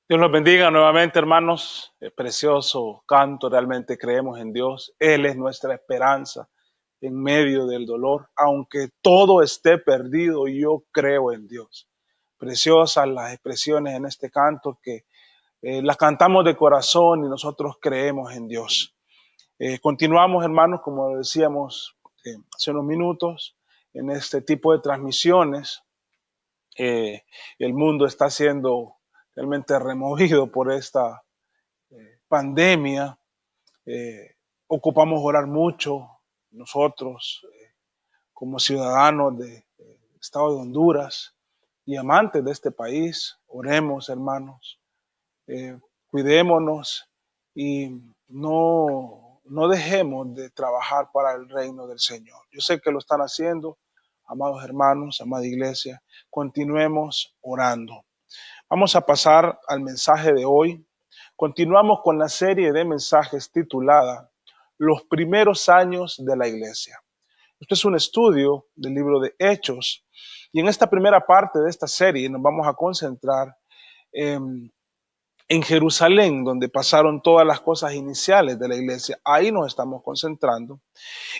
Dios los bendiga nuevamente, hermanos. Precioso canto, realmente creemos en Dios. Él es nuestra esperanza en medio del dolor. Aunque todo esté perdido, yo creo en Dios. Preciosas las expresiones en este canto que las cantamos de corazón y nosotros creemos en Dios. Continuamos, hermanos, como decíamos hace unos minutos, en este tipo de transmisiones. Eh, el mundo está siendo realmente removido por esta pandemia. Eh, Ocupamos orar mucho nosotros como ciudadanos del Estado de Honduras y amantes de este país. Oremos, hermanos, cuidémonos y no dejemos de trabajar para el reino del Señor. Yo sé que lo están haciendo, amados hermanos, amada iglesia. Continuemos orando. Vamos a pasar al mensaje de hoy. Continuamos con la serie de mensajes titulada Los primeros años de la iglesia. Este es un estudio del libro de Hechos y en esta primera parte de esta serie nos vamos a concentrar en Jerusalén, donde pasaron todas las cosas iniciales de la iglesia. Ahí nos estamos concentrando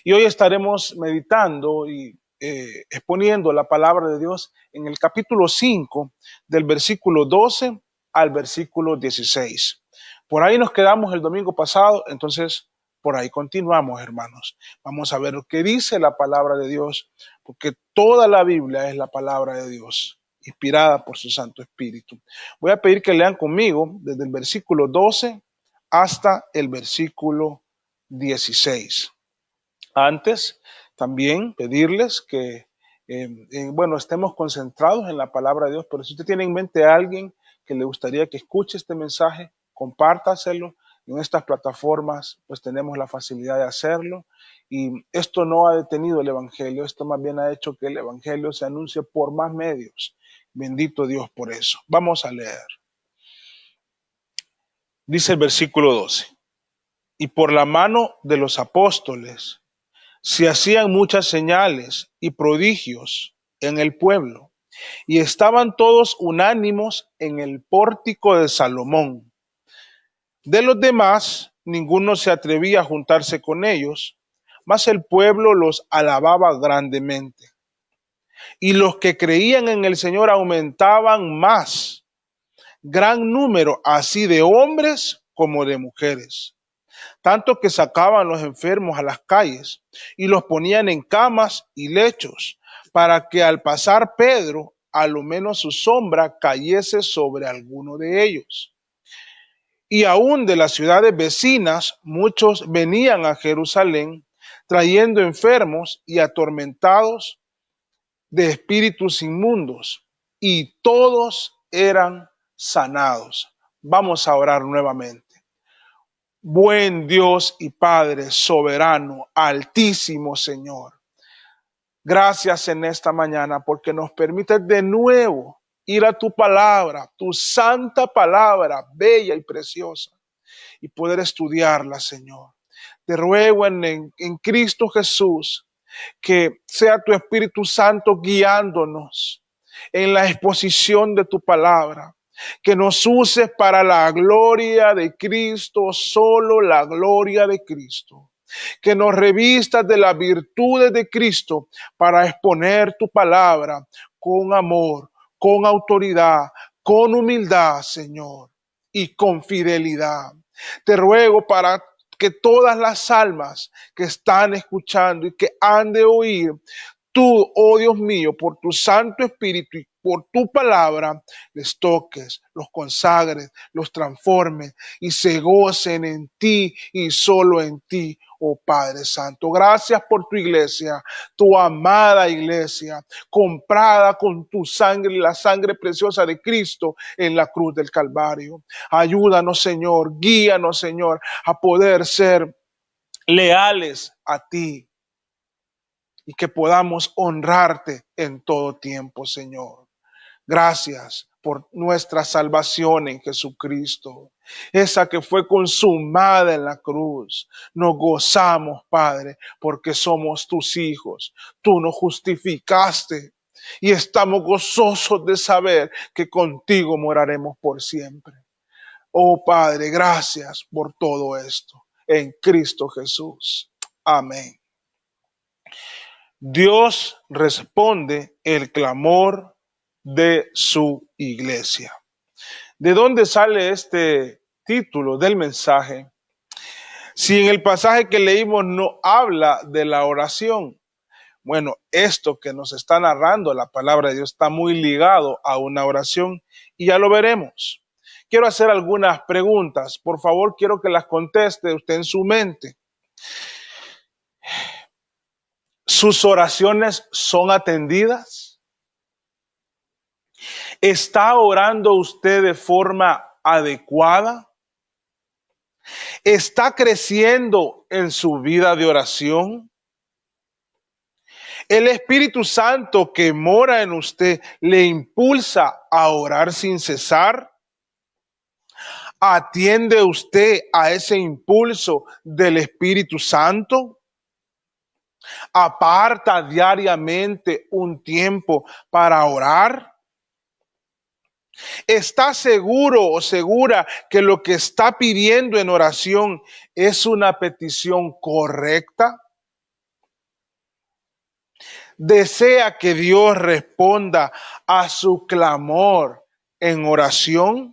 y hoy estaremos meditando y exponiendo la palabra de Dios en el capítulo 5, del versículo 12 al versículo 16. Por ahí nos quedamos el domingo pasado, entonces por ahí continuamos, hermanos. Vamos a ver lo que dice la palabra de Dios, porque toda la Biblia es la palabra de Dios, inspirada por su Santo Espíritu. Voy a pedir que lean conmigo desde el versículo 12 hasta el versículo 16. Antes, también pedirles que, estemos concentrados en la palabra de Dios, pero si usted tiene en mente a alguien que le gustaría que escuche este mensaje, compártaselo. En estas plataformas, pues tenemos la facilidad de hacerlo. Y esto no ha detenido el Evangelio, esto más bien ha hecho que el Evangelio se anuncie por más medios. Bendito Dios por eso. Vamos a leer. Dice el versículo 12. Y por la mano de los apóstoles se hacían muchas señales y prodigios en el pueblo, y estaban todos unánimos en el pórtico de Salomón. De los demás, ninguno se atrevía a juntarse con ellos, mas el pueblo los alababa grandemente. Y los que creían en el Señor aumentaban más, gran número así de hombres como de mujeres. Tanto que sacaban los enfermos a las calles y los ponían en camas y lechos, para que al pasar Pedro, a lo menos su sombra cayese sobre alguno de ellos. Y aún de las ciudades vecinas, muchos venían a Jerusalén, trayendo enfermos y atormentados de espíritus inmundos, y todos eran sanados. Vamos a orar nuevamente. Buen Dios y Padre soberano, altísimo Señor. Gracias en esta mañana porque nos permites de nuevo ir a tu palabra, tu santa palabra, bella y preciosa, y poder estudiarla, Señor. Te ruego en Cristo Jesús que sea tu Espíritu Santo guiándonos en la exposición de tu palabra. Que nos uses para la gloria de Cristo, solo la gloria de Cristo. Que nos revistas de las virtudes de Cristo para exponer tu palabra con amor, con autoridad, con humildad, Señor, y con fidelidad. Te ruego para que todas las almas que están escuchando y que han de oír, tú, oh Dios mío, por tu Santo Espíritu y por tu palabra, les toques, los consagres, los transformes y se gocen en ti y solo en ti, oh Padre Santo. Gracias por tu iglesia, tu amada iglesia, comprada con tu sangre, la sangre preciosa de Cristo en la cruz del Calvario. Ayúdanos, Señor, guíanos, Señor, a poder ser leales a ti y que podamos honrarte en todo tiempo, Señor. Gracias por nuestra salvación en Jesucristo, esa que fue consumada en la cruz. Nos gozamos, Padre, porque somos tus hijos. Tú nos justificaste y estamos gozosos de saber que contigo moraremos por siempre. Oh Padre, gracias por todo esto en Cristo Jesús. Amén. Dios responde el clamor de su iglesia. ¿De dónde sale este título del mensaje? Si en el pasaje que leímos no habla de la oración, bueno, esto que nos está narrando la palabra de Dios está muy ligado a una oración y ya lo veremos. Quiero hacer algunas preguntas. Por favor, quiero que las conteste usted en su mente. ¿Sus oraciones son atendidas? ¿Está orando usted de forma adecuada? ¿Está creciendo en su vida de oración? ¿El Espíritu Santo que mora en usted le impulsa a orar sin cesar? ¿Atiende usted a ese impulso del Espíritu Santo? ¿Aparta diariamente un tiempo para orar? ¿Está seguro o segura que lo que está pidiendo en oración es una petición correcta? ¿Desea que Dios responda a su clamor en oración?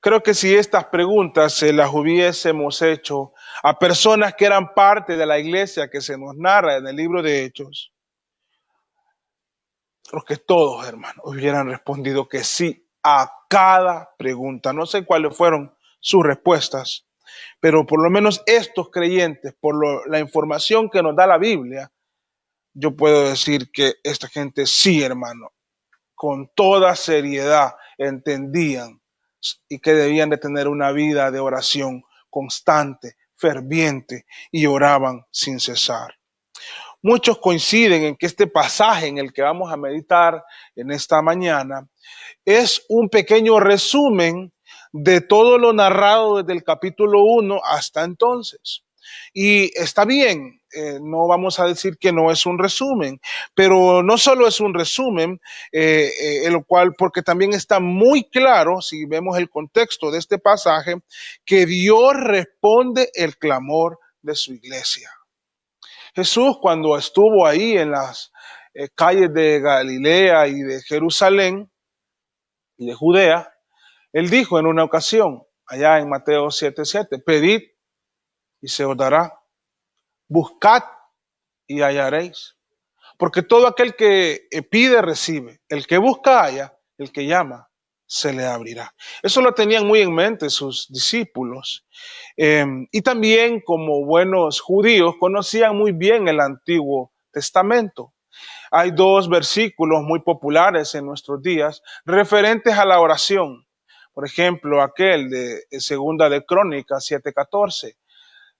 Creo que si estas preguntas se las hubiésemos hecho a personas que eran parte de la iglesia que se nos narra en el libro de Hechos, creo que todos, hermanos, hubieran respondido que sí a cada pregunta. No sé cuáles fueron sus respuestas, pero por lo menos estos creyentes, por la información que nos da la Biblia, yo puedo decir que esta gente sí, hermano, con toda seriedad entendían y que debían de tener una vida de oración constante, ferviente, y oraban sin cesar. Muchos coinciden en que este pasaje en el que vamos a meditar en esta mañana es un pequeño resumen de todo lo narrado desde el capítulo 1 hasta entonces. Y está bien, no vamos a decir que no es un resumen, pero no solo es un resumen, el cual, porque también está muy claro, si vemos el contexto de este pasaje, que Dios responde el clamor de su iglesia. Jesús, cuando estuvo ahí en las calles de Galilea y de Jerusalén y de Judea, él dijo en una ocasión, allá en Mateo 7:7, pedid y se os dará, buscad y hallaréis. Porque todo aquel que pide, recibe. El que busca, halla. El que llama, se le abrirá. Eso lo tenían muy en mente sus discípulos. Y también, como buenos judíos, conocían muy bien el Antiguo Testamento. Hay dos versículos muy populares en nuestros días referentes a la oración. Por ejemplo, aquel de Segunda de Crónicas 7:14.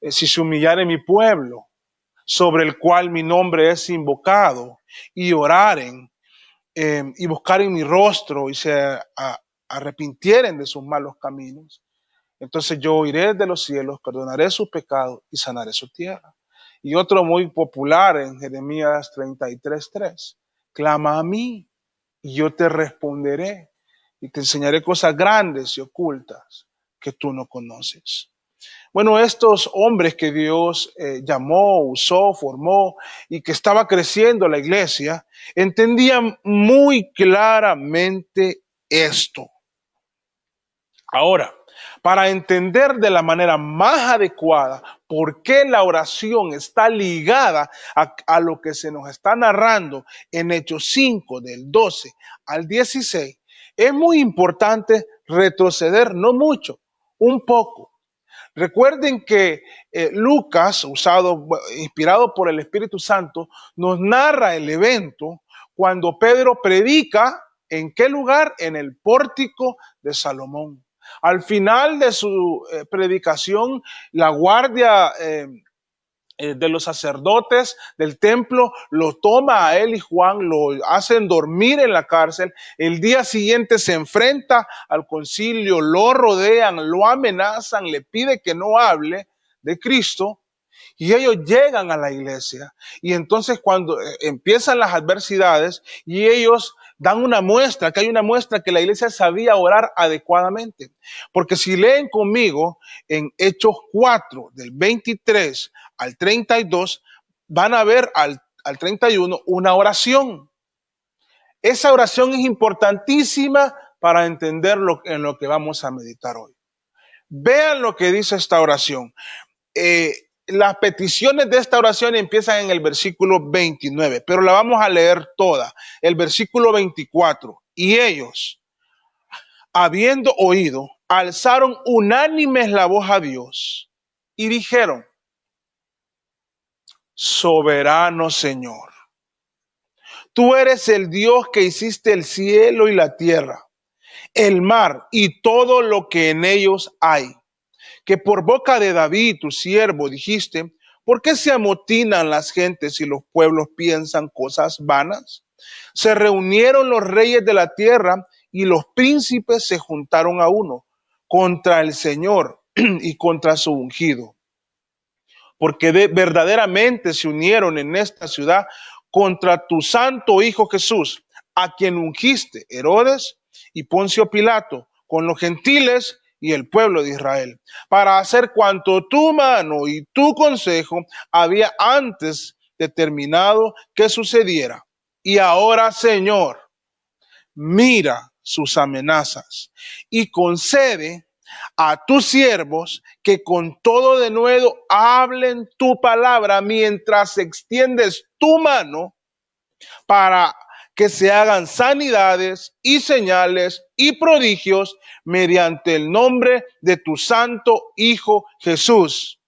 Si se humillare mi pueblo, sobre el cual mi nombre es invocado, y oraren y buscaren mi rostro y se arrepintieren de sus malos caminos, entonces yo oiré de los cielos, perdonaré sus pecados y sanaré su tierra. Y otro muy popular en Jeremías 33:3, clama a mí y yo te responderé y te enseñaré cosas grandes y ocultas que tú no conoces. Bueno, estos hombres que Dios llamó, usó, formó y que estaba creciendo la iglesia, entendían muy claramente esto. Ahora, para entender de la manera más adecuada por qué la oración está ligada a lo que se nos está narrando en Hechos 5, del 12 al 16, es muy importante retroceder, no mucho, un poco. Recuerden que Lucas, inspirado por el Espíritu Santo, nos narra el evento cuando Pedro predica. ¿En qué lugar? En el pórtico de Salomón. Al final de su predicación, la guardia de los sacerdotes del templo lo toma a él y Juan, lo hacen dormir en la cárcel. El día siguiente se enfrenta al concilio, lo rodean, lo amenazan, le pide que no hable de Cristo. Y ellos llegan a la iglesia. Y entonces cuando empiezan las adversidades y ellos dan una muestra, que hay una muestra que la iglesia sabía orar adecuadamente. Porque si leen conmigo en Hechos 4, del 23 al 32, van a ver al 31 una oración. Esa oración es importantísima para entender en lo que vamos a meditar hoy. Vean lo que dice esta oración. Las peticiones de esta oración empiezan en el versículo 29, pero la vamos a leer toda. El versículo 24. Y ellos, habiendo oído, alzaron unánimes la voz a Dios y dijeron: soberano Señor, tú eres el Dios que hiciste el cielo y la tierra, el mar y todo lo que en ellos hay, que por boca de David, tu siervo, dijiste: ¿por qué se amotinan las gentes y los pueblos piensan cosas vanas? Se reunieron los reyes de la tierra y los príncipes se juntaron a uno contra el Señor y contra su ungido. Porque verdaderamente se unieron en esta ciudad contra tu santo Hijo Jesús, a quien ungiste Herodes y Poncio Pilato, con los gentiles y el pueblo de Israel, para hacer cuanto tu mano y tu consejo había antes determinado que sucediera. Y ahora, Señor, mira sus amenazas y concede a tus siervos que con todo denuedo hablen tu palabra mientras extiendes tu mano, para que se hagan sanidades y señales y prodigios mediante el nombre de tu santo Hijo Jesús.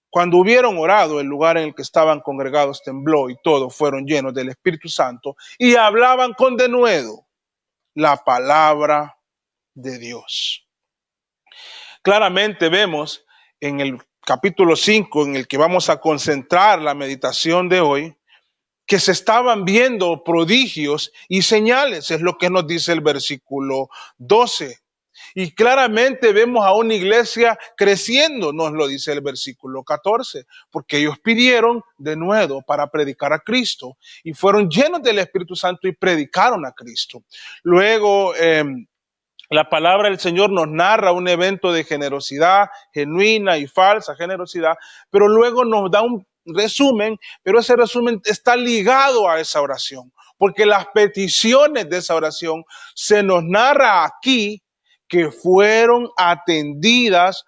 Cuando hubieron orado, el lugar en el que estaban congregados tembló y todos fueron llenos del Espíritu Santo y hablaban con denuedo la palabra de Dios. Claramente vemos en el capítulo 5, en el que vamos a concentrar la meditación de hoy, que se estaban viendo prodigios y señales, es lo que nos dice el versículo 12. Y claramente vemos a una iglesia creciendo, nos lo dice el versículo 14, porque ellos pidieron de nuevo para predicar a Cristo y fueron llenos del Espíritu Santo y predicaron a Cristo. Luego, la palabra del Señor nos narra un evento de generosidad, genuina y falsa generosidad, pero luego nos da un resumen, pero ese resumen está ligado a esa oración, porque las peticiones de esa oración se nos narra aquí que fueron atendidas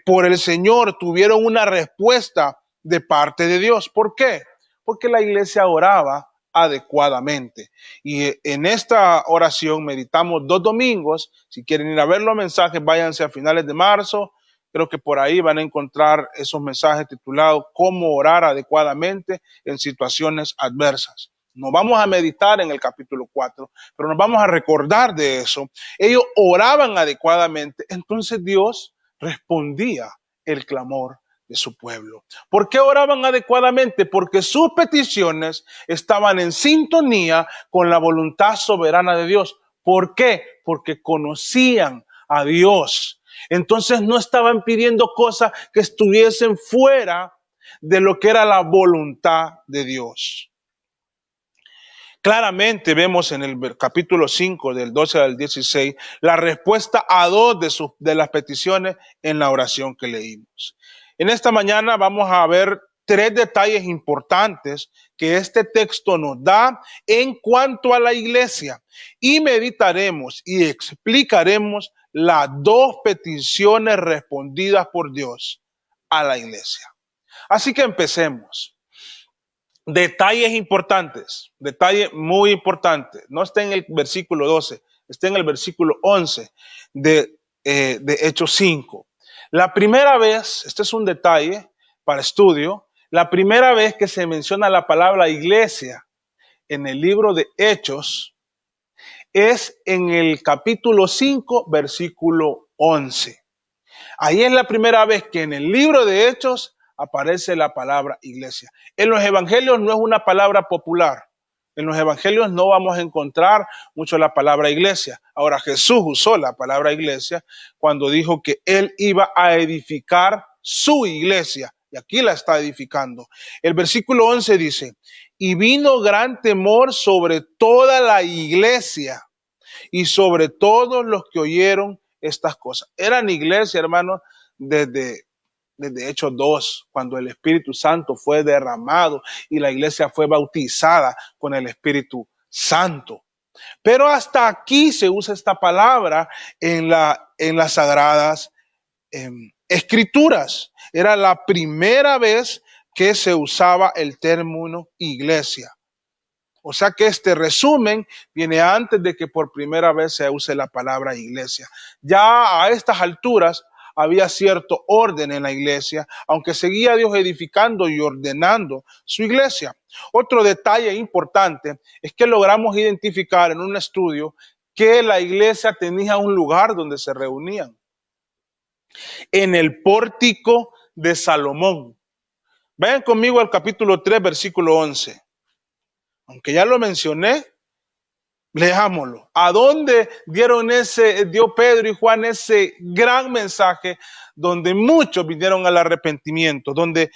por el Señor, tuvieron una respuesta de parte de Dios. ¿Por qué? Porque la iglesia oraba adecuadamente. Y en esta oración meditamos 2 domingos. Si quieren ir a ver los mensajes, váyanse a finales de marzo. Creo que por ahí van a encontrar esos mensajes titulados "Cómo orar adecuadamente en situaciones adversas". No vamos a meditar en el capítulo 4, pero nos vamos a recordar de eso. Ellos oraban adecuadamente, entonces Dios respondía el clamor de su pueblo. ¿Por qué oraban adecuadamente? Porque sus peticiones estaban en sintonía con la voluntad soberana de Dios. ¿Por qué? Porque conocían a Dios. Entonces no estaban pidiendo cosas que estuviesen fuera de lo que era la voluntad de Dios. Claramente vemos en el capítulo 5, del 12 al 16, la respuesta a 2 de las peticiones en la oración que leímos. En esta mañana vamos a ver 3 detalles importantes que este texto nos da en cuanto a la iglesia y meditaremos y explicaremos las 2 peticiones respondidas por Dios a la iglesia. Así que empecemos. Detalles importantes, detalle muy importante. No está en el versículo 12, está en el versículo 11 de Hechos 5. La primera vez, este es un detalle para estudio, la primera vez que se menciona la palabra iglesia en el libro de Hechos es en el capítulo 5, versículo 11. Ahí es la primera vez que en el libro de Hechos aparece la palabra iglesia. En los evangelios no es una palabra popular. En los evangelios no vamos a encontrar mucho la palabra iglesia. Ahora, Jesús usó la palabra iglesia cuando dijo que él iba a edificar su iglesia. Y aquí la está edificando. El versículo 11 dice: y vino gran temor sobre toda la iglesia y sobre todos los que oyeron estas cosas. Eran iglesia, hermanos, desde Hechos 2, cuando el Espíritu Santo fue derramado y la iglesia fue bautizada con el Espíritu Santo. Pero hasta aquí se usa esta palabra en las sagradas escrituras. Era la primera vez que se usaba el término iglesia. O sea que este resumen viene antes de que por primera vez se use la palabra iglesia. Ya a estas alturas había cierto orden en la iglesia, aunque seguía Dios edificando y ordenando su iglesia. Otro detalle importante es que logramos identificar en un estudio que la iglesia tenía un lugar donde se reunían, en el pórtico de Salomón. Vayan conmigo al capítulo 3, versículo 11. Aunque ya lo mencioné, leámoslo. ¿A dónde dio Pedro y Juan ese gran mensaje donde muchos vinieron al arrepentimiento, donde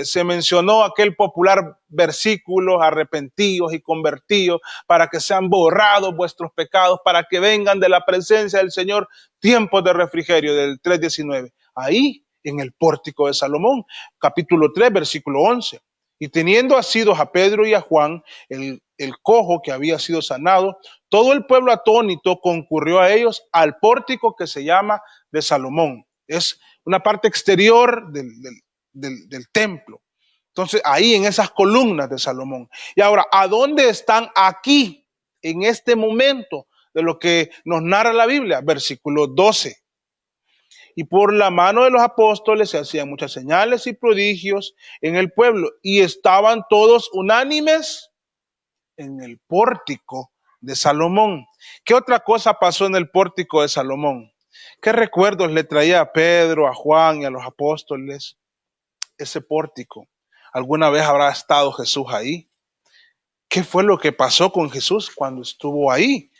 se mencionó aquel popular versículo, arrepentidos y convertidos para que sean borrados vuestros pecados, para que vengan de la presencia del Señor tiempos de refrigerio, del 3:19? Ahí, en el pórtico de Salomón, capítulo 3, versículo 11. Y teniendo asidos a Pedro y a Juan, el cojo que había sido sanado, todo el pueblo atónito concurrió a ellos al pórtico que se llama de Salomón. Es una parte exterior del templo. Entonces, ahí en esas columnas de Salomón. Y ahora, ¿a dónde están aquí, en este momento de lo que nos narra la Biblia? Versículo 12. Y por la mano de los apóstoles se hacían muchas señales y prodigios en el pueblo, y estaban todos unánimes en el pórtico de Salomón. ¿Qué otra cosa pasó en el pórtico de Salomón? ¿Qué recuerdos le traía a Pedro, a Juan y a los apóstoles ese pórtico? ¿Alguna vez habrá estado Jesús ahí? ¿Qué fue lo que pasó con Jesús cuando estuvo ahí?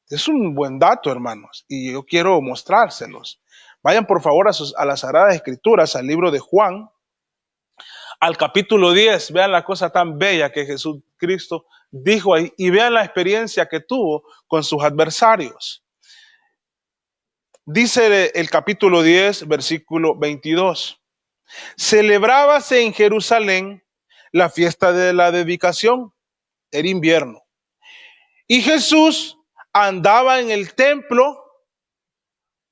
Es un buen dato, hermanos, y yo quiero mostrárselos. Vayan por favor a las Sagradas Escrituras, al libro de Juan, al capítulo 10. Vean la cosa tan bella que Jesucristo dijo ahí y vean la experiencia que tuvo con sus adversarios. Dice el capítulo 10, versículo 22. Celebrábase en Jerusalén la fiesta de la dedicación, era invierno, y Jesús andaba en el templo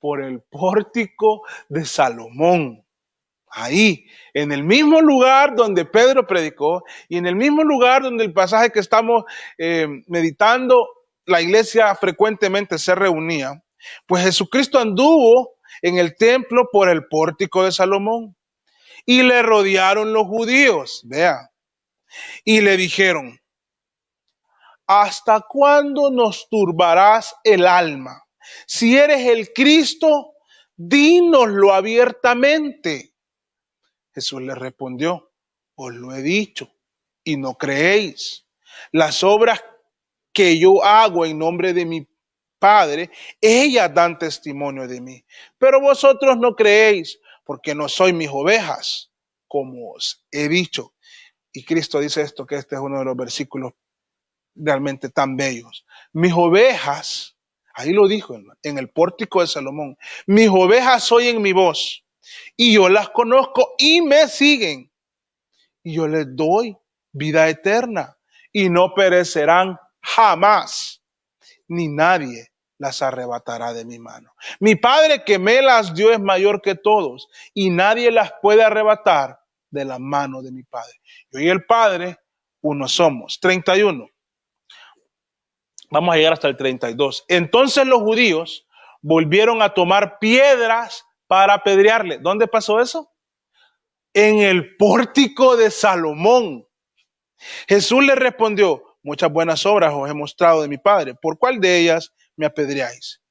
por el pórtico de Salomón. Ahí, en el mismo lugar donde Pedro predicó y en el mismo lugar donde el pasaje que estamos meditando, la iglesia frecuentemente se reunía, pues Jesucristo anduvo en el templo por el pórtico de Salomón y le rodearon los judíos, vea, y le dijeron: ¿hasta cuándo nos turbarás el alma? Si eres el Cristo, dínoslo abiertamente. Jesús le respondió: os lo he dicho y no creéis. Las obras que yo hago en nombre de mi Padre, ellas dan testimonio de mí. Pero vosotros no creéis, porque no sois mis ovejas, como os he dicho. Y Cristo dice esto, que este es uno de los versículos realmente tan bellos. Mis ovejas, ahí lo dijo en el pórtico de Salomón, mis ovejas oyen mi voz y yo las conozco y me siguen, y yo les doy vida eterna y no perecerán jamás, ni nadie las arrebatará de mi mano. Mi Padre que me las dio es mayor que todos y nadie las puede arrebatar de la mano de mi Padre. Yo y el Padre uno somos. 31. Vamos a llegar hasta el 32. Entonces los judíos volvieron a tomar piedras para apedrearle. ¿Dónde pasó eso? En el pórtico de Salomón. Jesús le respondió: muchas buenas obras os he mostrado de mi Padre. ¿Por cuál de ellas me apedreáis?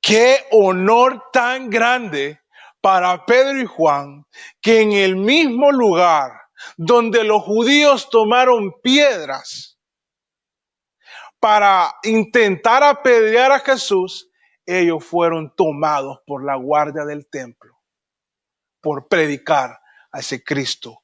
Qué honor tan grande para Pedro y Juan, que en el mismo lugar donde los judíos tomaron piedras para intentar apedrear a Jesús, ellos fueron tomados por la guardia del templo por predicar a ese Cristo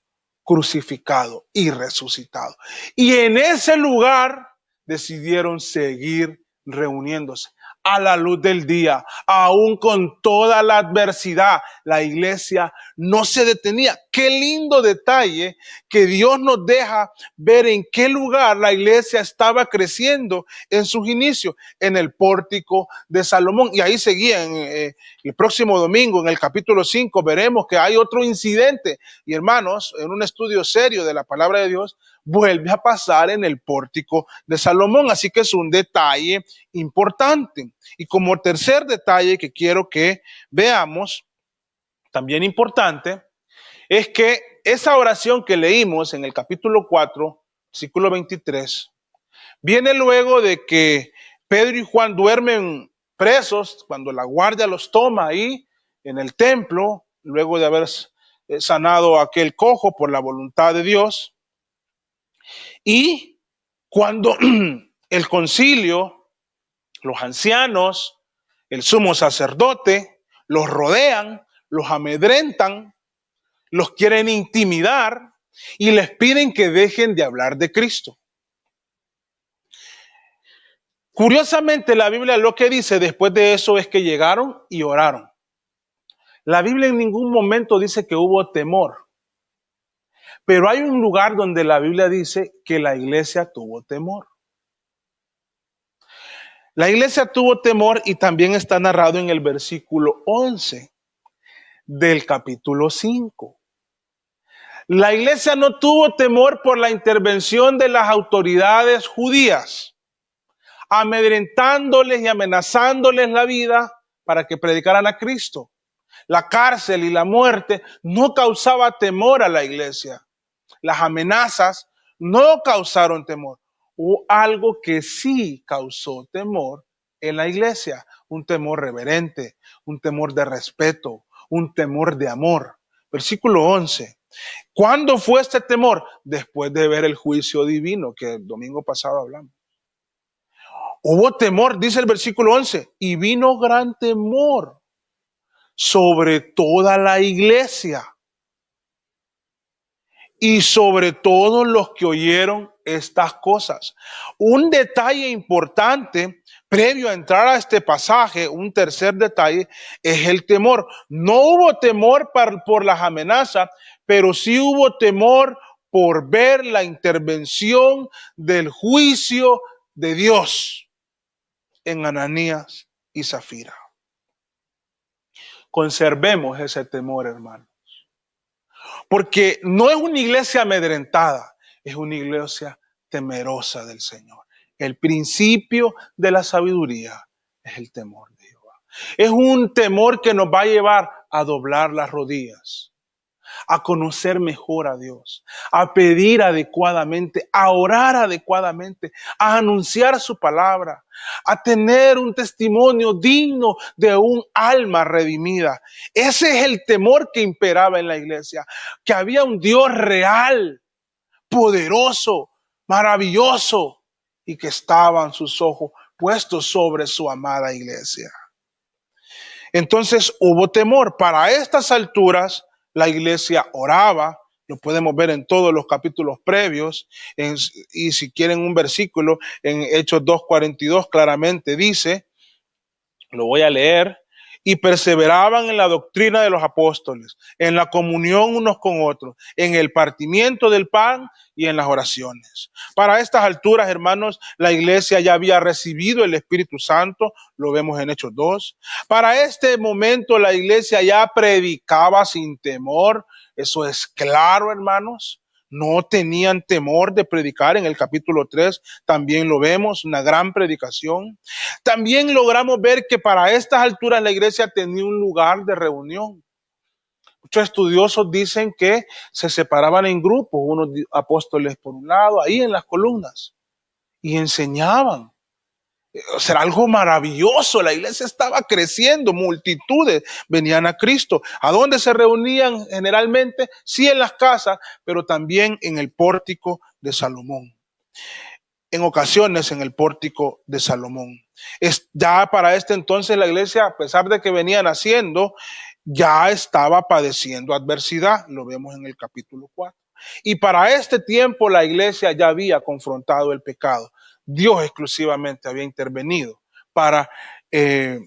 crucificado y resucitado. Y en ese lugar decidieron seguir reuniéndose a la luz del día, aún con toda la adversidad. La iglesia no se detenía. Qué lindo detalle que Dios nos deja ver en qué lugar la iglesia estaba creciendo en sus inicios, en el pórtico de Salomón. Y ahí seguía el próximo domingo, en el capítulo 5, veremos que hay otro incidente. Y hermanos, en un estudio serio de la palabra de Dios, vuelve a pasar en el pórtico de Salomón. Así que es un detalle importante. Y como tercer detalle que quiero que veamos, también importante, es que esa oración que leímos en el capítulo 4, versículo 23, viene luego de que Pedro y Juan duermen presos cuando la guardia los toma ahí en el templo, luego de haber sanado a aquel cojo por la voluntad de Dios. Y cuando el concilio, los ancianos, el sumo sacerdote, los rodean, los amedrentan, los quieren intimidar y les piden que dejen de hablar de Cristo. Curiosamente, la Biblia lo que dice después de eso es que llegaron y oraron. La Biblia en ningún momento dice que hubo temor, pero hay un lugar donde la Biblia dice que la iglesia tuvo temor. La iglesia tuvo temor y también está narrado en el versículo 11 del capítulo 5. La iglesia no tuvo temor por la intervención de las autoridades judías, amedrentándoles y amenazándoles la vida para que predicaran a Cristo. La cárcel y la muerte no causaba temor a la iglesia. Las amenazas no causaron temor. Hubo algo que sí causó temor en la iglesia, un temor reverente, un temor de respeto, un temor de amor. Versículo 11. ¿Cuándo fue este temor? Después de ver el juicio divino que el domingo pasado hablamos. Hubo temor, dice el versículo 11, y vino gran temor sobre toda la iglesia y sobre todos los que oyeron estas cosas. Un detalle importante previo a entrar a este pasaje, un tercer detalle, es el temor. No hubo temor por las amenazas, pero sí hubo temor por ver la intervención del juicio de Dios en Ananías y Zafira. Conservemos ese temor, hermano. Porque no es una iglesia amedrentada, es una iglesia temerosa del Señor. El principio de la sabiduría es el temor de Jehová. Es un temor que nos va a llevar a doblar las rodillas, a conocer mejor a Dios, a pedir adecuadamente, a orar adecuadamente, a anunciar su palabra, a tener un testimonio digno de un alma redimida. Ese es el temor que imperaba en la iglesia, que había un Dios real, poderoso, maravilloso, y que estaban sus ojos puestos sobre su amada iglesia. Entonces hubo temor. Para estas alturas, la iglesia oraba, lo podemos ver en todos los capítulos previos, y si quieren un versículo, en Hechos 2:42 claramente dice, lo voy a leer, y perseveraban en la doctrina de los apóstoles, en la comunión unos con otros, en el partimiento del pan y en las oraciones. Para estas alturas, hermanos, la iglesia ya había recibido el Espíritu Santo, lo vemos en Hechos 2. Para este momento la iglesia ya predicaba sin temor, eso es claro, hermanos. No tenían temor de predicar. En el capítulo 3 también lo vemos, una gran predicación. También logramos ver que para estas alturas la iglesia tenía un lugar de reunión. Muchos estudiosos dicen que se separaban en grupos, unos apóstoles por un lado, ahí en las columnas, y enseñaban. Será algo maravilloso. La iglesia estaba creciendo, multitudes venían a Cristo. ¿A dónde se reunían generalmente? Sí, en las casas, pero también en el pórtico de Salomón. En ocasiones en el pórtico de Salomón. Ya para este entonces la iglesia, a pesar de que venían haciendo, ya estaba padeciendo adversidad. Lo vemos en el capítulo 4. Y para este tiempo la iglesia ya había confrontado el pecado. Dios exclusivamente había intervenido para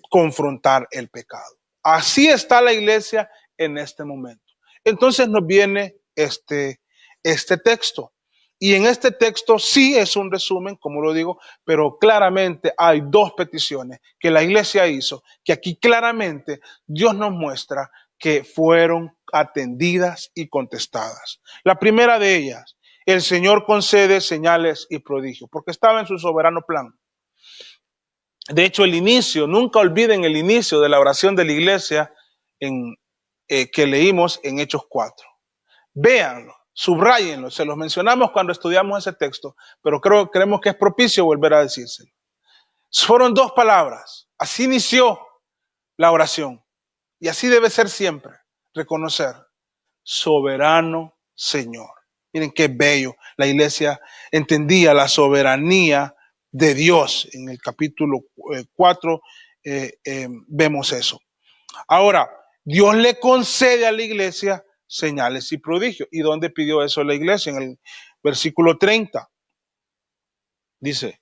confrontar el pecado. Así está la iglesia en este momento. Entonces nos viene este texto. Y en este texto sí es un resumen, como lo digo, pero claramente hay dos peticiones que la iglesia hizo, que aquí claramente Dios nos muestra que fueron atendidas y contestadas. La primera de ellas, el Señor concede señales y prodigios, porque estaba en su soberano plan. De hecho, el inicio, nunca olviden el inicio de la oración de la iglesia que leímos en Hechos 4. Véanlo, subrayenlo, se los mencionamos cuando estudiamos ese texto, pero creemos que es propicio volver a decírselo. Fueron dos palabras, así inició la oración y así debe ser siempre, reconocer, soberano Señor. Miren qué bello, la iglesia entendía la soberanía de Dios. En el capítulo 4 vemos eso. Ahora, Dios le concede a la iglesia señales y prodigios. ¿Y dónde pidió eso la iglesia? En el versículo 30. Dice,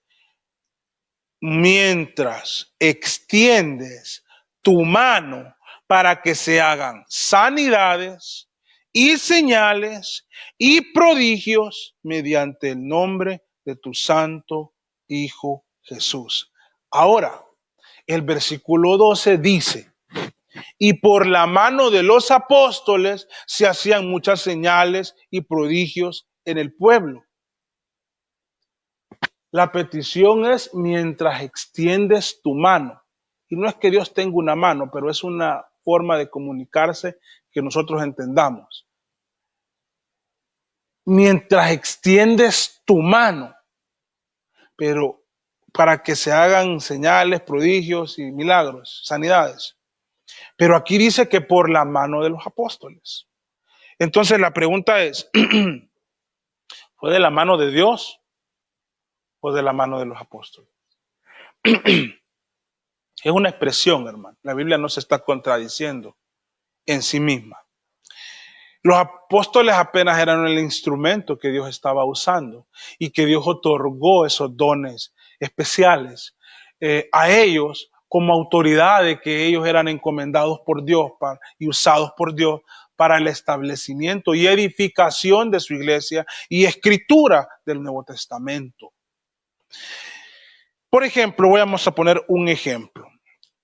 mientras extiendes tu mano para que se hagan sanidades y señales y prodigios mediante el nombre de tu santo Hijo Jesús. Ahora, el versículo 12 dice, y por la mano de los apóstoles se hacían muchas señales y prodigios en el pueblo. La petición es mientras extiendes tu mano. Y no es que Dios tenga una mano, pero es una forma de comunicarse que nosotros entendamos. Mientras extiendes tu mano, pero para que se hagan señales, prodigios y milagros, sanidades. Pero aquí dice que por la mano de los apóstoles. Entonces la pregunta es, ¿fue de la mano de Dios o de la mano de los apóstoles? Es una expresión, hermano. La Biblia no se está contradiciendo en sí misma. Los apóstoles apenas eran el instrumento que Dios estaba usando y que Dios otorgó esos dones especiales a ellos como autoridad de que ellos eran encomendados por Dios y usados por Dios para el establecimiento y edificación de su iglesia y escritura del Nuevo Testamento. Por ejemplo, vamos a poner un ejemplo.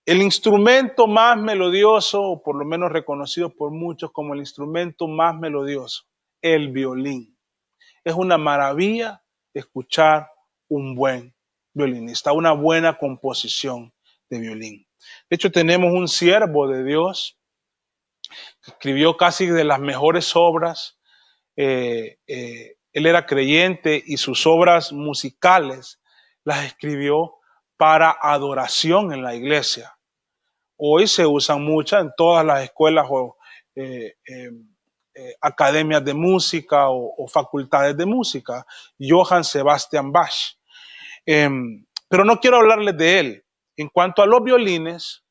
El instrumento más melodioso, o por lo menos reconocido por muchos como el instrumento más melodioso, el violín. Es una maravilla escuchar un buen violinista, una buena composición de violín. De hecho, tenemos un siervo de Dios que escribió casi de las mejores obras. Él era creyente y sus obras musicales las escribió para adoración en la iglesia. Hoy se usan muchas en todas las escuelas o academias de música o facultades de música. Johann Sebastian Bach. Pero no quiero hablarles de él. En cuanto a los violines,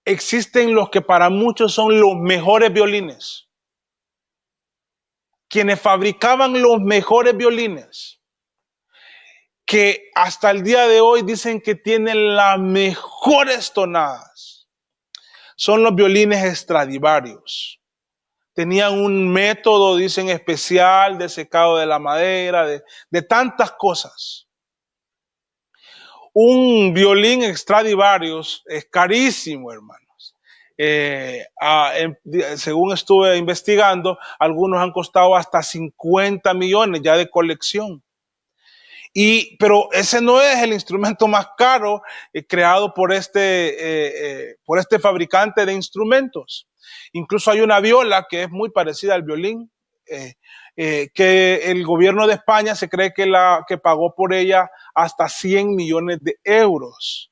existen los que para muchos son los mejores violines. Quienes fabricaban los mejores violines, que hasta el día de hoy dicen que tienen las mejores tonadas, son los violines Stradivarius. Tenían un método, dicen, especial de secado de la madera, de tantas cosas. Un violín Stradivarius es carísimo, hermanos. Según estuve investigando, algunos han costado hasta 50 millones ya de colección. Pero ese no es el instrumento más caro creado por este fabricante de instrumentos. Incluso hay una viola que es muy parecida al violín, que el gobierno de España se cree que pagó por ella hasta 100 millones de euros.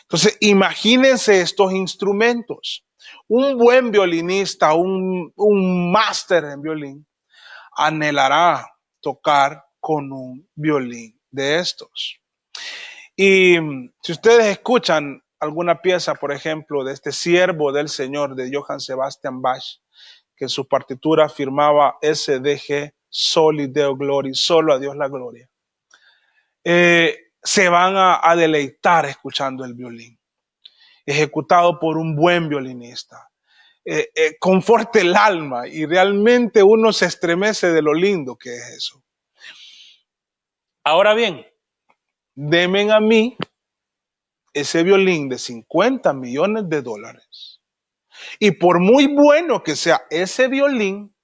Entonces, imagínense estos instrumentos. Un buen violinista, un máster en violín, anhelará tocar con un violín de estos. Y si ustedes escuchan alguna pieza, por ejemplo, de este siervo del Señor, de Johann Sebastian Bach, que en su partitura firmaba SDG, Soli Deo Glory, solo a Dios la gloria. Se van a deleitar escuchando el violín, ejecutado por un buen violinista. Conforta el alma y realmente uno se estremece de lo lindo que es eso. Ahora bien, denme a mí ese violín de 50 millones de dólares. Y por muy bueno que sea ese violín,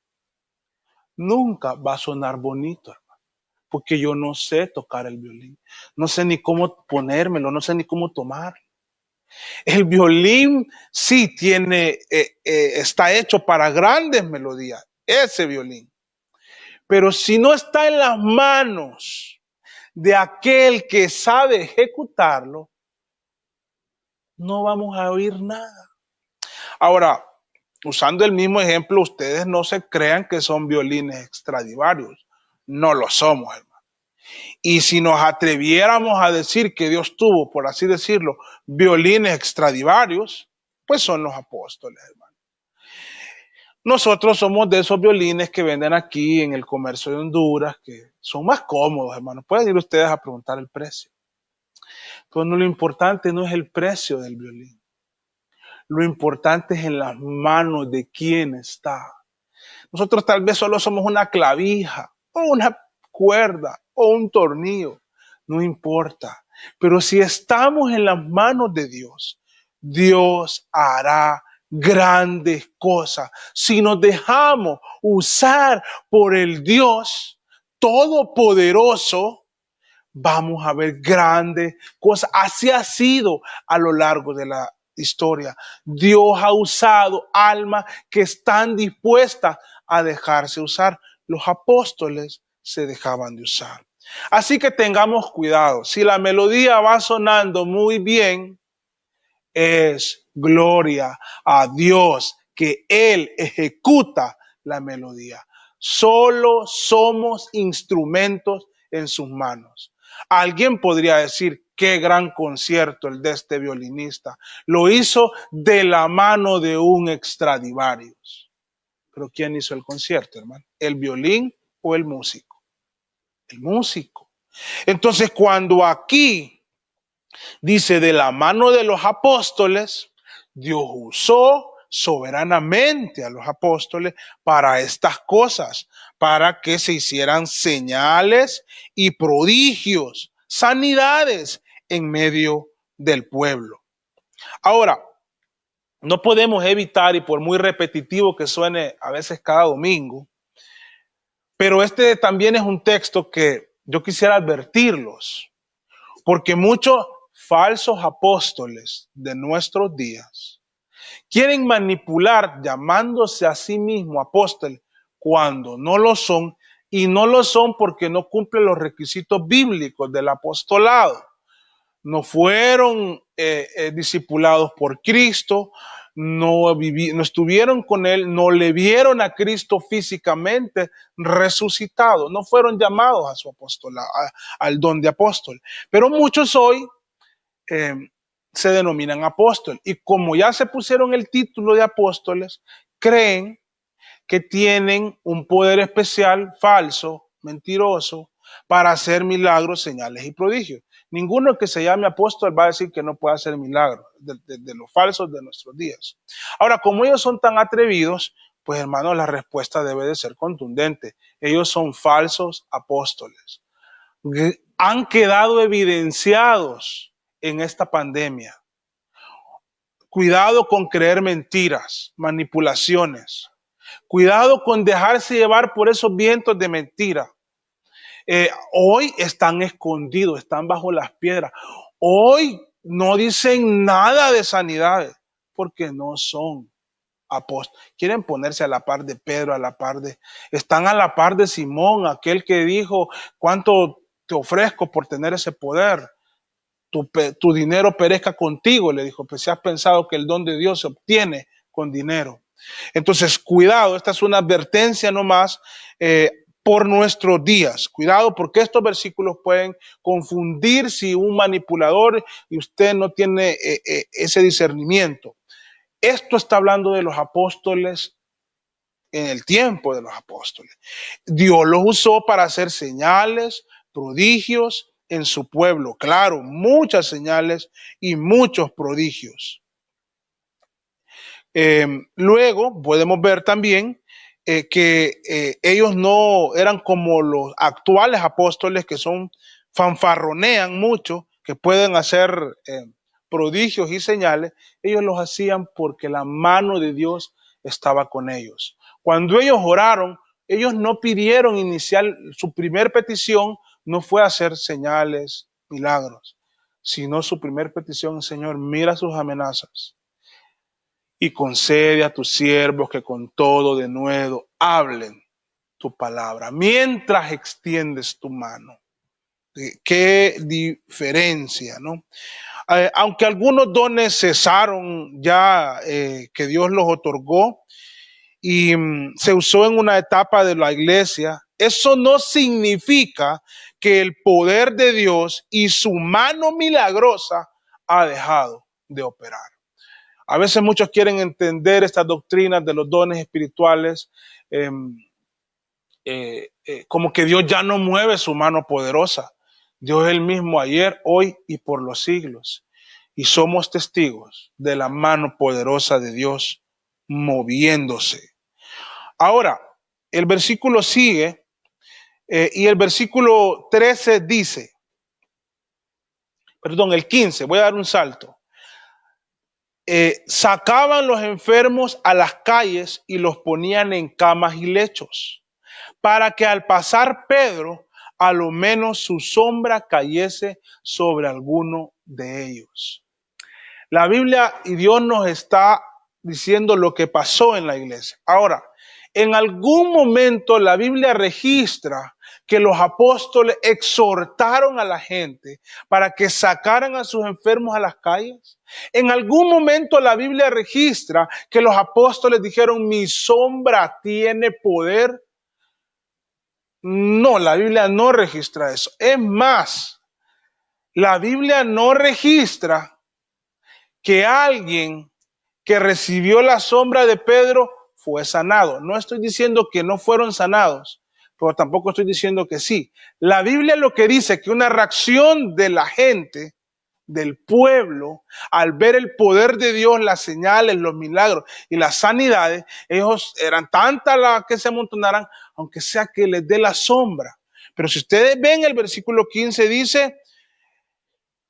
nunca va a sonar bonito, hermano, porque yo no sé tocar el violín. No sé ni cómo ponérmelo, no sé ni cómo tomar. El violín sí está hecho para grandes melodías, ese violín. Pero si no está en las manos de aquel que sabe ejecutarlo, no vamos a oír nada. Ahora, usando el mismo ejemplo, ustedes no se crean que son violines Stradivarius. No lo somos, hermano. Y si nos atreviéramos a decir que Dios tuvo, por así decirlo, violines Stradivarius, pues son los apóstoles, hermano. Nosotros somos de esos violines que venden aquí en el comercio de Honduras, que son más cómodos, hermano. Pueden ir ustedes a preguntar el precio. Pero no, lo importante no es el precio del violín. Lo importante es en las manos de quién está. Nosotros tal vez solo somos una clavija, o una cuerda, o un tornillo. No importa. Pero si estamos en las manos de Dios, Dios hará grandes cosas. Si nos dejamos usar por el Dios Todopoderoso, vamos a ver grandes cosas. Así ha sido a lo largo de la historia. Dios ha usado almas que están dispuestas a dejarse usar. Los apóstoles se dejaban de usar. Así que tengamos cuidado. Si la melodía va sonando muy bien, es gloria a Dios que Él ejecuta la melodía. Solo somos instrumentos en sus manos. Alguien podría decir, qué gran concierto el de este violinista. Lo hizo de la mano de un Stradivarius. Pero ¿quién hizo el concierto, hermano? ¿El violín o el músico? El músico. Entonces, cuando aquí dice de la mano de los apóstoles, Dios usó soberanamente a los apóstoles para estas cosas, para que se hicieran señales y prodigios, sanidades en medio del pueblo. Ahora, no podemos evitar, y por muy repetitivo que suene a veces cada domingo, pero este también es un texto que yo quisiera advertirlos, porque muchos falsos apóstoles de nuestros días quieren manipular llamándose a sí mismo apóstol cuando no lo son, y no lo son porque no cumplen los requisitos bíblicos del apostolado. No fueron discipulados por Cristo, no estuvieron con Él, no le vieron a Cristo físicamente resucitado, no fueron llamados a su apostolado, al don de apóstol. Pero muchos hoy se denominan apóstol, y como ya se pusieron el título de apóstoles, creen que tienen un poder especial, falso, mentiroso, para hacer milagros, señales y prodigios. Ninguno que se llame apóstol va a decir que no puede hacer milagros, de los falsos de nuestros días. Ahora, como ellos son tan atrevidos, pues hermanos, la respuesta debe de ser contundente. Ellos son falsos apóstoles. Han quedado evidenciados en esta pandemia. Cuidado con creer mentiras, manipulaciones. Cuidado con dejarse llevar por esos vientos de mentira. Hoy están escondidos, están bajo las piedras. Hoy no dicen nada de sanidades porque no son apóstoles. Quieren ponerse a la par de Pedro, están a la par de Simón, aquel que dijo, ¿cuánto te ofrezco por tener ese poder? Tu dinero perezca contigo, le dijo, pues si has pensado que el don de Dios se obtiene con dinero. Entonces, cuidado, esta es una advertencia nomás por nuestros días. Cuidado, porque estos versículos pueden confundir si un manipulador y usted no tiene ese discernimiento. Esto está hablando de los apóstoles en el tiempo de los apóstoles. Dios los usó para hacer señales, prodigios en su pueblo. Claro, muchas señales y muchos prodigios. Luego podemos ver también que ellos no eran como los actuales apóstoles que fanfarronean mucho, que pueden hacer prodigios y señales. Ellos los hacían porque la mano de Dios estaba con ellos. Cuando ellos oraron, ellos no pidieron inicial, su primer petición no fue hacer señales, milagros, sino su primer petición: Señor, mira sus amenazas y concede a tus siervos que con todo denuedo hablen tu palabra mientras extiendes tu mano. Qué diferencia, ¿no? Aunque algunos dones cesaron ya, que Dios los otorgó y se usó en una etapa de la iglesia, eso no significa que el poder de Dios y su mano milagrosa ha dejado de operar. A veces muchos quieren entender estas doctrinas de los dones espirituales como que Dios ya no mueve su mano poderosa. Dios es el mismo ayer, hoy y por los siglos. Y somos testigos de la mano poderosa de Dios moviéndose. Ahora, el versículo sigue y el versículo 13 dice, perdón, el 15, voy a dar un salto. Sacaban los enfermos a las calles y los ponían en camas y lechos, para que al pasar Pedro, a lo menos su sombra cayese sobre alguno de ellos. La Biblia y Dios nos está diciendo lo que pasó en la iglesia. Ahora, en algún momento la Biblia registra que los apóstoles exhortaron a la gente para que sacaran a sus enfermos a las calles. En algún momento la Biblia registra que los apóstoles dijeron: mi sombra tiene poder. No, la Biblia no registra eso. Es más, la Biblia no registra que alguien que recibió la sombra de Pedro fue sanado. No estoy diciendo que no fueron sanados, pero tampoco estoy diciendo que sí. La Biblia lo que dice es que una reacción de la gente, del pueblo, al ver el poder de Dios, las señales, los milagros y las sanidades, ellos eran tantas las que se amontonaran, aunque sea que les dé la sombra. Pero si ustedes ven el versículo 15, dice: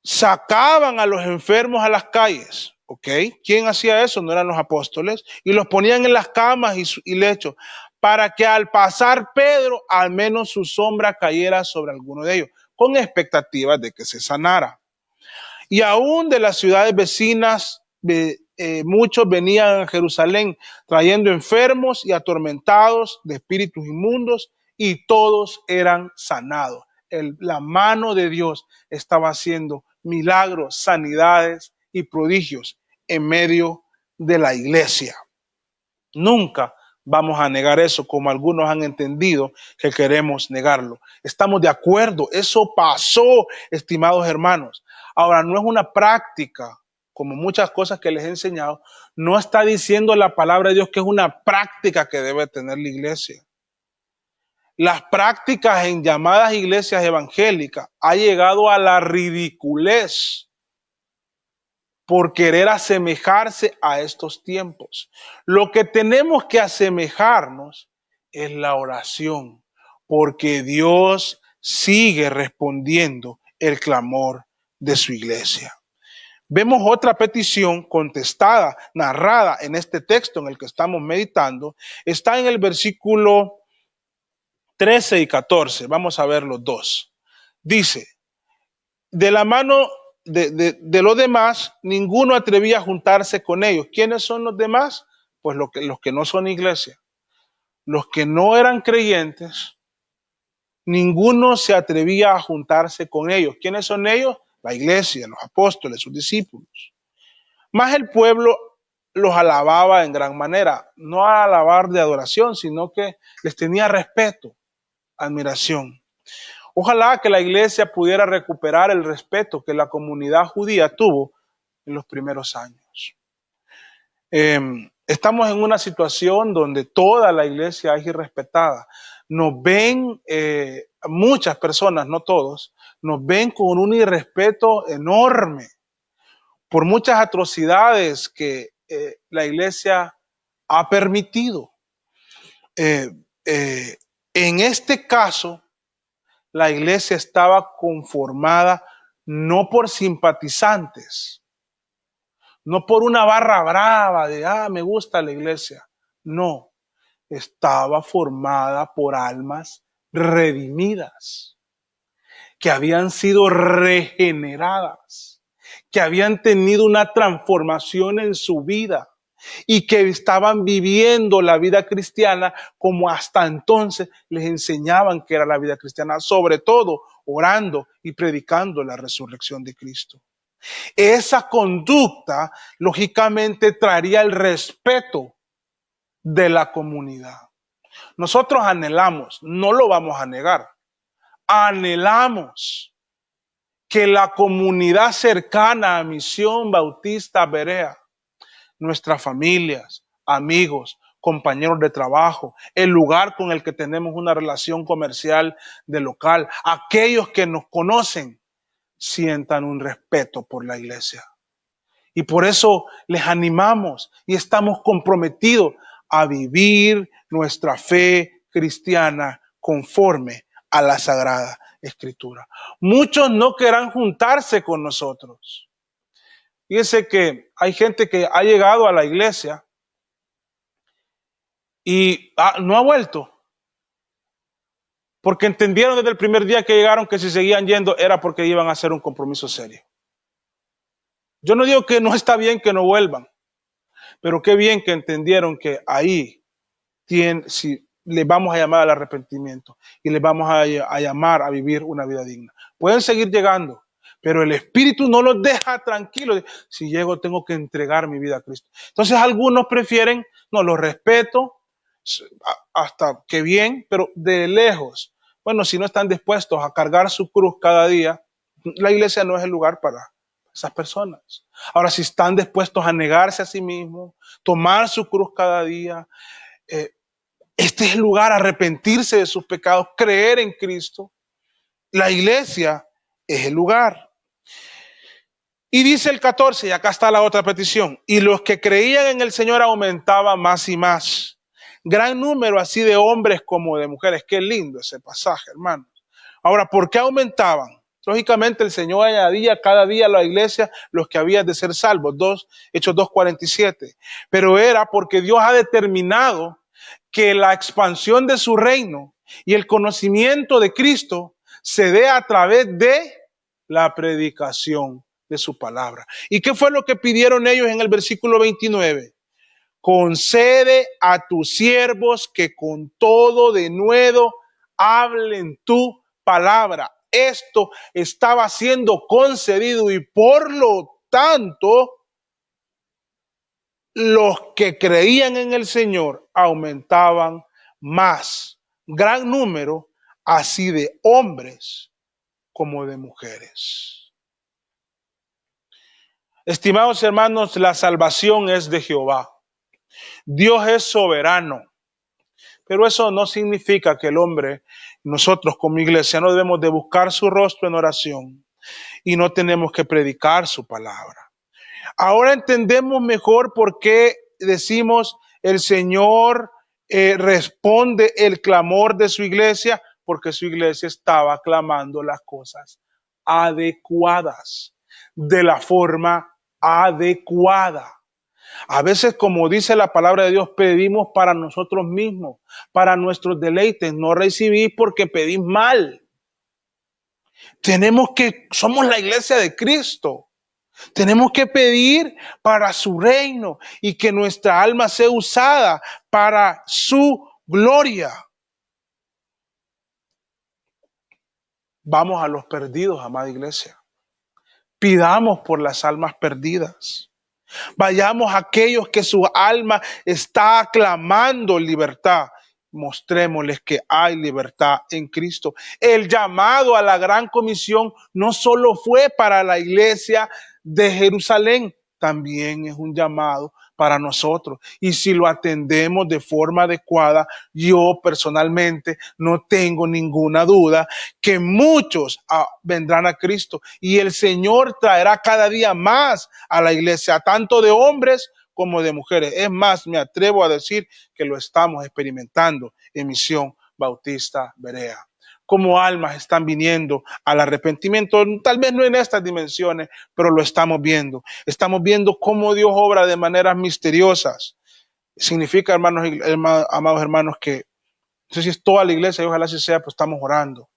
sacaban a los enfermos a las calles. ¿Ok? ¿Quién hacía eso? No eran los apóstoles. Y los ponían en las camas y lechos, para que al pasar Pedro, al menos su sombra cayera sobre alguno de ellos, con expectativas de que se sanara. Y aún de las ciudades vecinas, muchos venían a Jerusalén trayendo enfermos y atormentados de espíritus inmundos, y todos eran sanados. La mano de Dios estaba haciendo milagros, sanidades y prodigios en medio de la iglesia. Nunca vamos a negar eso, como algunos han entendido que queremos negarlo. Estamos de acuerdo, eso pasó, estimados hermanos. Ahora, no es una práctica, como muchas cosas que les he enseñado, no está diciendo la palabra de Dios que es una práctica que debe tener la iglesia. Las prácticas en llamadas iglesias evangélicas ha llegado a la ridiculez por querer asemejarse a estos tiempos. Lo que tenemos que asemejarnos es la oración, porque Dios sigue respondiendo el clamor de su iglesia. Vemos otra petición contestada, narrada en este texto en el que estamos meditando. Está en el versículo 13 y 14. Vamos a ver los dos. Dice: de la mano de los demás, ninguno atrevía a juntarse con ellos. ¿Quiénes son los demás? Pues los que no son iglesia. Los que no eran creyentes, ninguno se atrevía a juntarse con ellos. ¿Quiénes son ellos? La iglesia, los apóstoles, sus discípulos. Más el pueblo los alababa en gran manera, no a alabar de adoración, sino que les tenía respeto, admiración. Ojalá que la iglesia pudiera recuperar el respeto que la comunidad judía tuvo en los primeros años. Estamos en una situación donde toda la iglesia es irrespetada. Nos ven, muchas personas, no todos, nos ven con un irrespeto enorme por muchas atrocidades que la iglesia ha permitido. Eh, eh, en este caso, la iglesia estaba conformada no por simpatizantes, no por una barra brava de, me gusta la iglesia. No, estaba formada por almas redimidas, que habían sido regeneradas, que habían tenido una transformación en su vida y que estaban viviendo la vida cristiana como hasta entonces les enseñaban que era la vida cristiana, sobre todo orando y predicando la resurrección de Cristo. Esa conducta, lógicamente, traería el respeto de la comunidad. Nosotros anhelamos, no lo vamos a negar, anhelamos que la comunidad cercana a Misión Bautista Berea, nuestras familias, amigos, compañeros de trabajo, el lugar con el que tenemos una relación comercial de local, aquellos que nos conocen, sientan un respeto por la iglesia. Y por eso les animamos y estamos comprometidos a vivir nuestra fe cristiana conforme a la Sagrada Escritura. Muchos no querrán juntarse con nosotros. Fíjense que hay gente que ha llegado a la iglesia y no ha vuelto, porque entendieron desde el primer día que llegaron que si seguían yendo era porque iban a hacer un compromiso serio. Yo no digo que no está bien que no vuelvan, pero qué bien que entendieron que ahí si les vamos a llamar al arrepentimiento y les vamos a llamar a vivir una vida digna. Pueden seguir llegando, pero el Espíritu no los deja tranquilos. Si llego, tengo que entregar mi vida a Cristo. Entonces algunos prefieren, no, los respeto, hasta que bien, pero de lejos. Bueno, si no están dispuestos a cargar su cruz cada día, la iglesia no es el lugar para esas personas. Ahora, si están dispuestos a negarse a sí mismos, tomar su cruz cada día, este es el lugar, arrepentirse de sus pecados, creer en Cristo. La iglesia es el lugar. Y dice el 14, y acá está la otra petición, y los que creían en el Señor aumentaban más y más. Gran número así de hombres como de mujeres. Qué lindo ese pasaje, hermanos. Ahora, ¿por qué aumentaban? Lógicamente el Señor añadía cada día a la iglesia los que habían de ser salvos, Hechos 2:47. Pero era porque Dios ha determinado que la expansión de su reino y el conocimiento de Cristo se dé a través de la predicación de su palabra. ¿Y qué fue lo que pidieron ellos en el versículo 29? Concede a tus siervos que con todo denuedo hablen tu palabra. Esto estaba siendo concedido y por lo tanto los que creían en el Señor aumentaban más, gran número, así de hombres como de mujeres. Estimados hermanos, la salvación es de Jehová. Dios es soberano, pero eso no significa que el hombre, nosotros como iglesia, no debemos de buscar su rostro en oración y no tenemos que predicar su palabra. Ahora entendemos mejor por qué decimos el Señor responde el clamor de su iglesia, porque su iglesia estaba clamando las cosas adecuadas, de la forma adecuada. A veces, como dice la palabra de Dios, pedimos para nosotros mismos, para nuestros deleites, no recibís porque pedís mal. Somos la iglesia de Cristo. Tenemos que pedir para su reino y que nuestra alma sea usada para su gloria. Vamos a los perdidos, amada iglesia. Pidamos por las almas perdidas. Vayamos a aquellos que su alma está clamando libertad. Mostrémosles que hay libertad en Cristo. El llamado a la gran comisión no solo fue para la iglesia de Jerusalén, también es un llamado para nosotros. Y si lo atendemos de forma adecuada, yo personalmente no tengo ninguna duda que muchos vendrán a Cristo y el Señor traerá cada día más a la iglesia, tanto de hombres como de mujeres. Es más, me atrevo a decir que lo estamos experimentando en Misión Bautista Berea. Como almas están viniendo al arrepentimiento, tal vez no en estas dimensiones, pero lo estamos viendo. Estamos viendo cómo Dios obra de maneras misteriosas. Significa, hermanos, amados hermanos, que no sé si es toda la iglesia y ojalá así sea, pues estamos orando.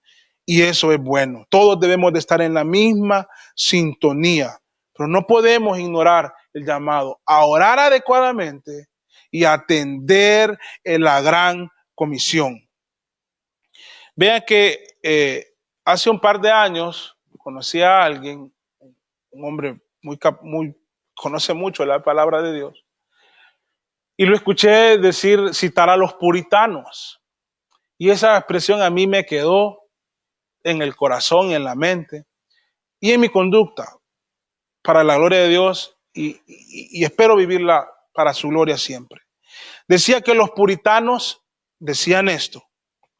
Y eso es bueno. Todos debemos de estar en la misma sintonía, pero no podemos ignorar el llamado a orar adecuadamente y atender en la gran comisión. Vean que hace un par de años conocí a alguien, un hombre conoce mucho la palabra de Dios, y lo escuché citar a los puritanos. Y esa expresión a mí me quedó en el corazón, en la mente y en mi conducta para la gloria de Dios y espero vivirla para su gloria siempre. Decía que los puritanos decían esto.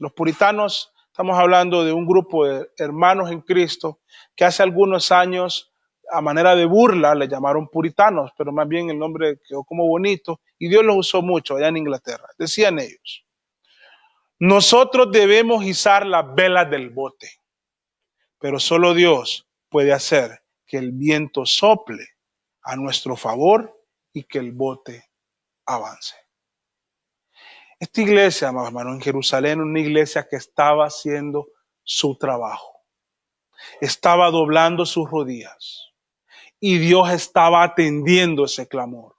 Los puritanos, estamos hablando de un grupo de hermanos en Cristo que hace algunos años, a manera de burla, le llamaron puritanos, pero más bien el nombre quedó como bonito y Dios los usó mucho allá en Inglaterra. Decían ellos: nosotros debemos izar las velas del bote, pero solo Dios puede hacer que el viento sople a nuestro favor y que el bote avance. Esta iglesia, amados hermanos, en Jerusalén, una iglesia que estaba haciendo su trabajo, estaba doblando sus rodillas y Dios estaba atendiendo ese clamor,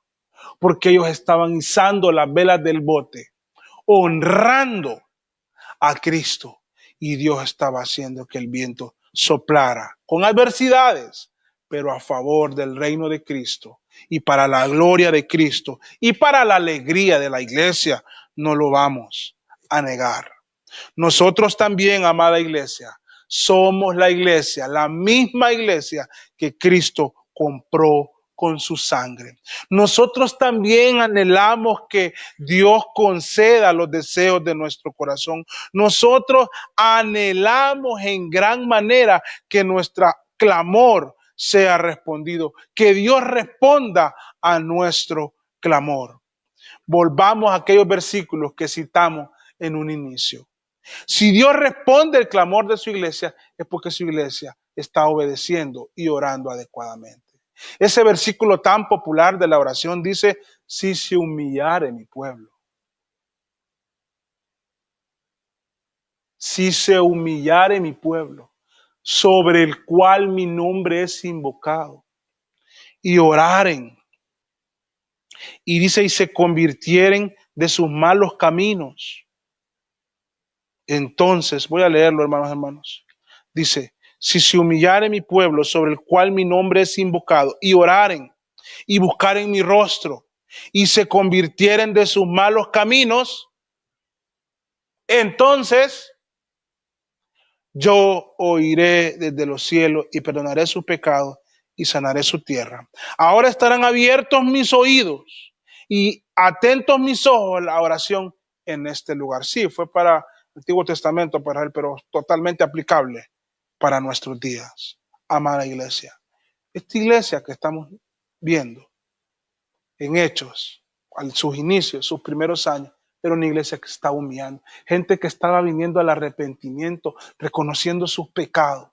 porque ellos estaban izando las velas del bote, honrando a Cristo, y Dios estaba haciendo que el viento soplara con adversidades, pero a favor del reino de Cristo y para la gloria de Cristo y para la alegría de la iglesia. No lo vamos a negar. Nosotros también, amada iglesia, somos la iglesia, la misma iglesia que Cristo compró con su sangre. Nosotros también anhelamos que Dios conceda los deseos de nuestro corazón. Nosotros anhelamos en gran manera que nuestro clamor sea respondido, que Dios responda a nuestro clamor. Volvamos a aquellos versículos que citamos en un inicio. Si Dios responde el clamor de su iglesia, es porque su iglesia está obedeciendo y orando adecuadamente. Ese versículo tan popular de la oración dice: si se humillare mi pueblo. Si se humillare mi pueblo, sobre el cual mi nombre es invocado, y oraren, y dice, y se convirtieren de sus malos caminos. Entonces, voy a leerlo, hermanos. Dice: si se humillare mi pueblo, sobre el cual mi nombre es invocado, y oraren, y buscaren mi rostro, y se convirtieren de sus malos caminos, entonces yo oiré desde los cielos y perdonaré sus pecados y sanaré su tierra. Ahora estarán abiertos mis oídos y atentos mis ojos a la oración en este lugar. Sí, fue para el Antiguo Testamento, para él, pero totalmente aplicable para nuestros días. Amada iglesia, esta iglesia que estamos viendo en Hechos, a sus inicios, sus primeros años, era una iglesia que estaba humillando, gente que estaba viniendo al arrepentimiento, reconociendo sus pecados,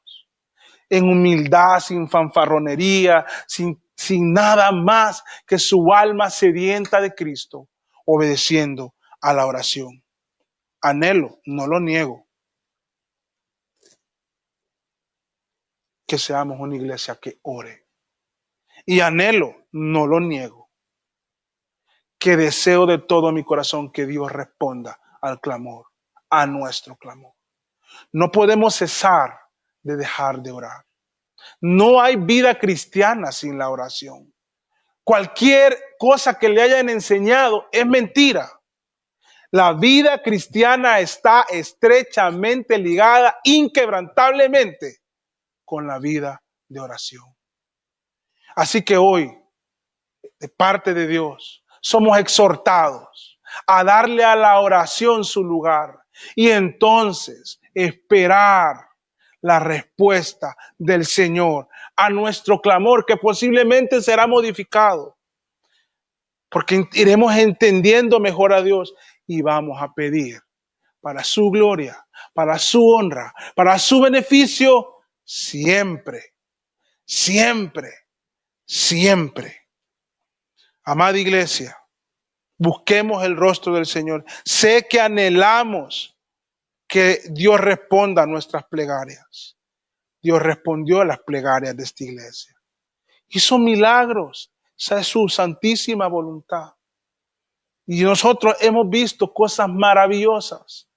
en humildad, sin fanfarronería, sin nada más que su alma sedienta de Cristo, obedeciendo a la oración. Anhelo, no lo niego, que seamos una iglesia que ore. Y anhelo, no lo niego, que deseo de todo mi corazón que Dios responda al clamor, a nuestro clamor. No podemos cesar de dejar de orar. No hay vida cristiana sin la oración. Cualquier cosa que le hayan enseñado es mentira. La vida cristiana está estrechamente ligada, inquebrantablemente, con la vida de oración. Así que hoy de parte de Dios, somos exhortados a darle a la oración su lugar y entonces esperar la respuesta del Señor a nuestro clamor, que posiblemente será modificado, porque iremos entendiendo mejor a Dios y vamos a pedir para su gloria, para su honra, para su beneficio, siempre, siempre, siempre. Amada iglesia, busquemos el rostro del Señor. Sé que anhelamos que Dios responda a nuestras plegarias. Dios respondió a las plegarias de esta iglesia. Hizo milagros. Esa es su santísima voluntad. Y nosotros hemos visto cosas maravillosas.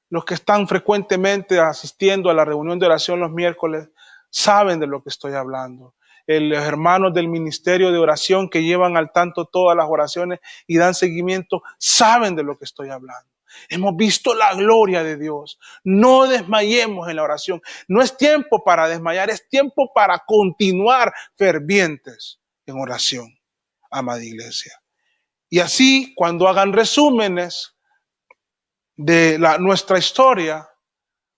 Los que están frecuentemente asistiendo a la reunión de oración los miércoles saben de lo que estoy hablando. Los hermanos del ministerio de oración que llevan al tanto todas las oraciones y dan seguimiento saben de lo que estoy hablando. Hemos visto la gloria de Dios. No desmayemos en la oración. No es tiempo para desmayar, es tiempo para continuar fervientes en oración, amada iglesia. Y así, cuando hagan resúmenes de nuestra historia,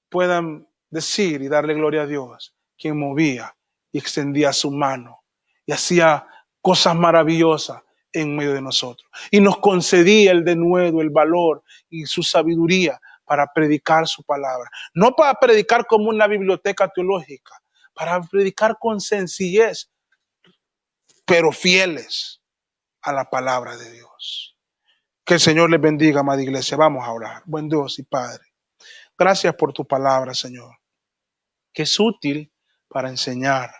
puedan decir y darle gloria a Dios, quien movía y extendía su mano y hacía cosas maravillosas en medio de nosotros. Y nos concedía el denuedo, el valor y su sabiduría para predicar su palabra. No para predicar como una biblioteca teológica, para predicar con sencillez, pero fieles a la palabra de Dios. Que el Señor les bendiga, amada iglesia. Vamos a orar. Buen Dios y Padre, gracias por tu palabra, Señor, que es útil para enseñar,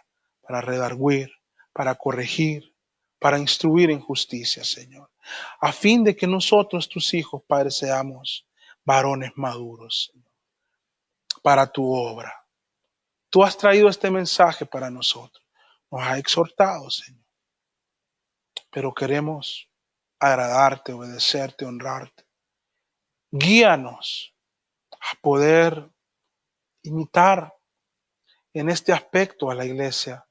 para redarguir, para corregir, para instruir en justicia, Señor, a fin de que nosotros, tus hijos, Padre, seamos varones maduros, Señor, para tu obra. Tú has traído este mensaje para nosotros, nos has exhortado, Señor, pero queremos agradarte, obedecerte, honrarte. Guíanos a poder imitar en este aspecto a la iglesia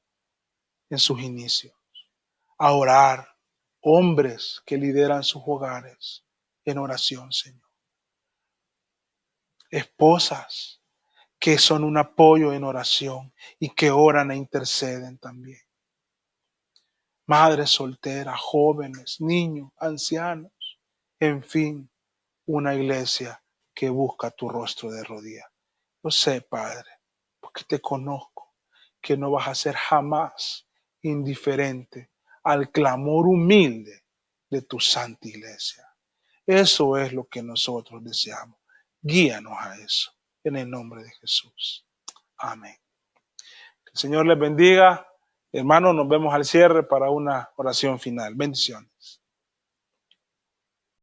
en sus inicios, a orar, hombres que lideran sus hogares en oración, Señor. Esposas que son un apoyo en oración y que oran e interceden también. Madres solteras, jóvenes, niños, ancianos, en fin, una iglesia que busca tu rostro de rodillas. Yo sé, Padre, porque te conozco, que no vas a ser jamás indiferente al clamor humilde de tu santa iglesia. Eso es lo que nosotros deseamos. Guíanos a eso, en el nombre de Jesús. Amén. Que el Señor les bendiga. Hermanos, nos vemos al cierre para una oración final. Bendiciones.